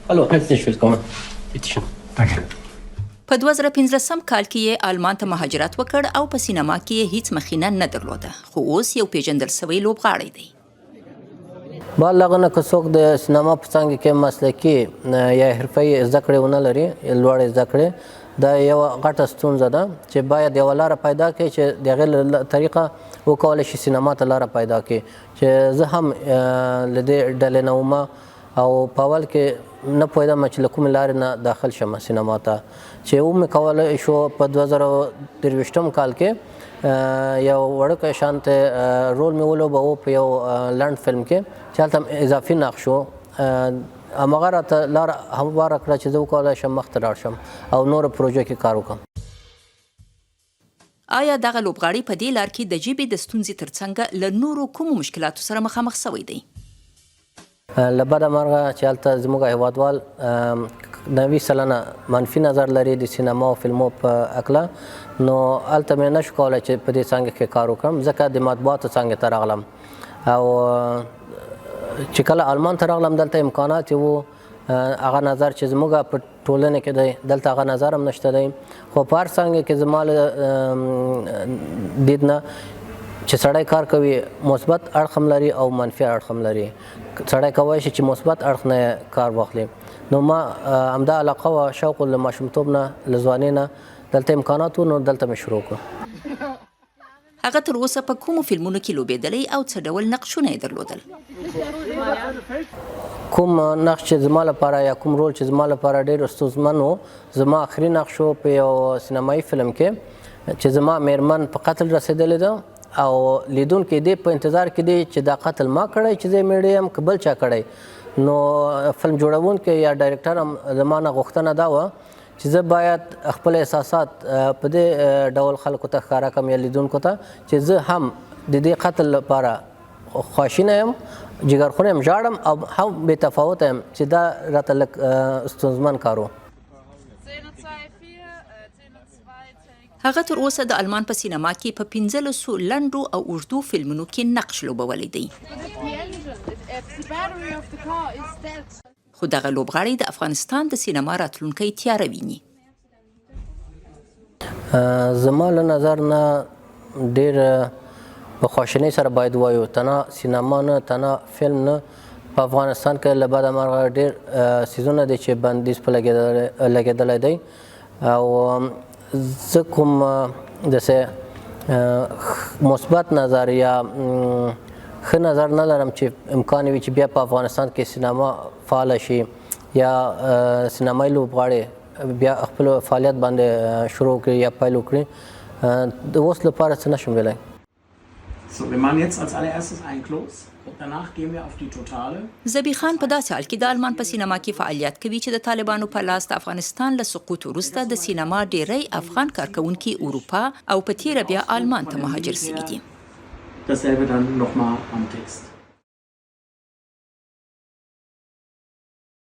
Hallo, herzlich willkommen. Bitte schön. Danke. په 2015 کال کې یې آلمان ته مهاجرت وکړ او په سینما کې یې هیڅ مخینه نه درلوده، خو اوس یو پیژندل سوی لوبغاړی دی. بالغ نه که څوک د سینما په څانګه کې مسلکي یا حرفه‌ایي زده کړې ونه لري، لوړې زده کړې، دا یوه غټه ستونزه ده چې باید یوه لاره پیدا کړي چې د هغې له طریقه وکولی شي سینما ته لاره پیدا کړي. چې زه هم له دې ډلې نه وم او په اول کې نه پوهېدم چې له کومې لارې نه داخل شم سینما ته، چې ومې کولی شو په 2023 کال کې یو وړوکی شانته رول مې ولوباوه په یو لنډ فلم کې چې هلته اضافي نقش و. هماغه راته لاره همواره کړه چې زه وکولی شم مخته لاړ شم او نورو پروژو کې کار وکړم. آیا دغه لوبغاړی په دې لار کې د ژبې د ستونزې ترڅنګ له نورو کومو مشکلاتو سره مخامخ سوی دی؟ له بده مرغه چې هلته زموږ هیوادوال 90% منفي نظر لري د سینما او فلمو په هکله، نو هلته مې نشو کولی چې په دې څانګه کې کار وکړم، ځکه د مطبوعاتو څانګې ته راغلم او چې کله آلمان ته راغلم دلته امکانات وو، هغه نظر چې زموږ په ټولنه کې دی دلته هغه نظر هم نشته دی. خو په هر څانګه کې زما له دید نه چې سړی کار کوي مثبت اړخ هم لري او منفي اړخ هم لري. سړی کولی شي چې مثبت اړخ نه کار واخلي. نو ما همدا علاقه وه، شوق له ماشومتوب نه له ځوانۍ نه دلته امکانات وو، نو دلته مې شروع کړو. هغه تر اوسه په کومو فلمونو کې لوبېدلی او څه ډول نقشونه یې درلودل؟ کوم نقش چې زما لپاره یا کوم رول چې زما لپاره ډېر ستونزمن و، زما آخري نقش و په یو سینمایي فلم کې چې زما میرمن په قتل رسېدلې ده او لیدونکی دې په انتظار کې دی چې دا قتل ما کړی چې زه مېړی یم که بل چا کړی. نو فلم جوړونکی یا ډایرکټر هم زما نه غوښتنه دا وه چې زه باید خپل احساسات په دې ډول خلکو ته ښکاره کړم یا لیدونکو ته چې زه هم د دې قتل لپاره خواشینه یم، جګرخونه یم، ژاړم او هم بې تفاوته یم چې دا راته لږ ستونزمن کار و. هغه تر اوسه د آلمان په سینما کې په 15 لنډو او اوږدو فلمونو کې نقش لوبولی دی. خو دغه لوبغاړی د افغانستان د سینما راتلونکی تیاره ویني. زما له نظر نه ډېر په خواشینۍ سره باید ووایو، تنها سینما نه تنها فلم نه، په افغانستان کې له بده مرغه ډېر څیزونه دي چې بندیز په لګېدلی دی او زه کوم داسې مثبت نظر یا ښه نظر نه لرم چې امکان وي چې بیا په افغانستان کې سینما فعاله شي یا سینمایي لوبغاړي بیا خپل فعالیت باندې شروع کړي یا پیل وکړي. د اوس لپاره څه نشم ویلی. So, wir machen jetzt als allererstes ein Close und danach gehen wir auf die Totale. زبی خان په داسې حال کې د آلمان په سینما کې فعالیت کوي چې د طالبانو په لاس د افغانستان له سقوط وروسته د سینما ډیری افغان کارکونکي اروپا او په تیره بیا آلمان ته مهاجر سوي دي. Dasselbe dann nochmal am Text.